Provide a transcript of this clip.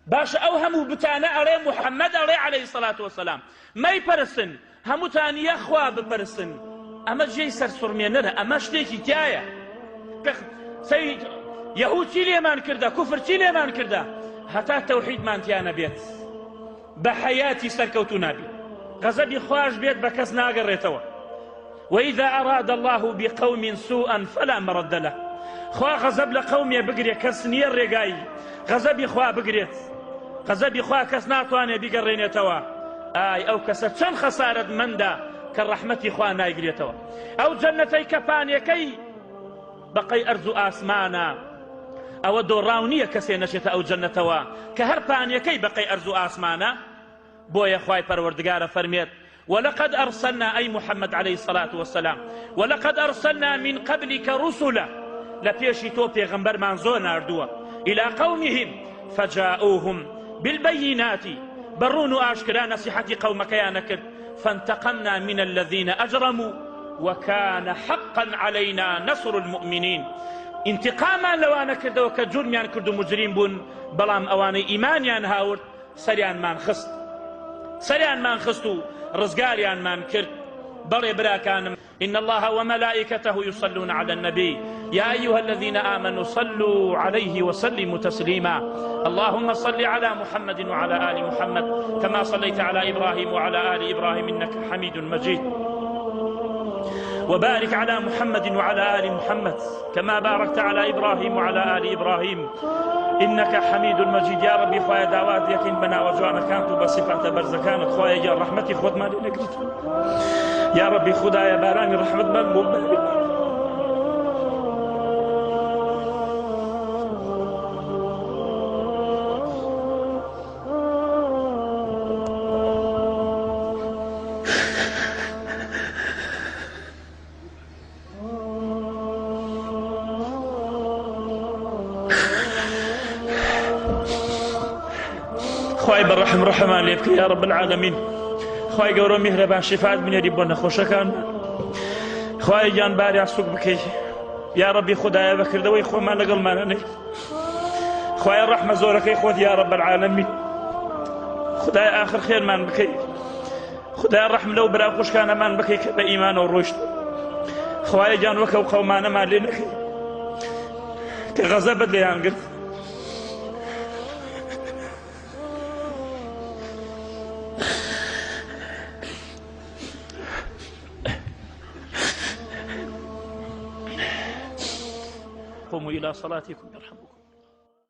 باش ئەو هەموو بتانە ئەڵێ محەممەد ئەڵێ عەلەیهی سەڵات وەسەلام مەی پەرستن هەمووتان یەخوا بپەرستن ئەمە جێی سەرسوڕمێنەرە ئەمە شتێکی تایە یەهود چی لێمان کردە کوفر چی لێمان کردە هەتا تەوحیدمان تیانە بێت بە حەیاتی سەرکەوتوو نابێت غەزەبی خوش بێت بە کەس ناگەڕێتەوە وإذا أراد الله بقوم سوءا فلا مرد له خوا غەزەب لە قەومێ بگرێ کەس نییە ڕێگایی غەزەبی خوا بگرێت غەزەبی خوا کەس ناتوانێ بیگەڕێنێتەوە ئای ئەو کەسە چەند خەسارەتمەندە کە ڕەحمەتی خوا نایگرێتەوە ئەو جەنەتەی کە پانیەکەی بەقەی ئەرز و ئاسمانە ئەوە دۆڕاو نییە کەسێ نەچێتە ئەو جەنەتەوە کە هەر پانیەکەی بەقەی ئەرز و ئاسمانە بۆیە خوای پەروەردگارە فەرمێت ولقد أرسلنا أي محمد عليه الصلاة والسلام ولقد أرسلنا من قبلك رسلا لبيشي تو پیغمبر منزو ناردوه إلى قومهم فجاءوهم بالبينات برون أشكرا نصيحة قومك يا نكر فانتقمنا من الذين أجرموا وكان حقا علينا نصر المؤمنين انتقاما لو أنا كردو كجرميان كردو مجرم بون بلام أواني إيمانيان هاورد سريان من خستو رزقاريان من كرد بلي براكان إن الله وملائكته يصلون على النبي يا أيها الذين آمنوا صلوا عليه وسلموا تسليما اللهم صل على محمد وعلى آل محمد كما صليت على إبراهيم وعلى آل إبراهيم إنك حميد مجيد وبارك على محمد وعلى آل محمد كما باركت على إبراهيم وعلى آل إبراهيم إنك حميد مجيد يا ربي خويا دعوات يقين بنا وجوانا كانت بصفة برزكانت خويا يا رحمتي خود ما لنكرت يا ربي خدايا باراني رحمة من خواهی بالرحم رحمان لێ بکە یا رب العالمین خواهی گەورە میهرەبان شفاعت بنێری بۆ نەخۆشەکان خواهی گیان باریان سوک بکەی یا ربی خدایە بەکردەوەی خۆمان لەگەڵمانە نەکەی خواهی ڕەحمە زۆرەکەی خۆت یا رب العالمین خدای آخر خێرمان بکەی خدای ڕەحم لەو برا خوشکانەمان بکەی کە بە ئیمانەوە ڕۆیشت خواهی گیان وەکە ئەو قەومانەمان لێ نەکەی کە غەزەبت لێیان گرت قوموا إلى صلاتكم.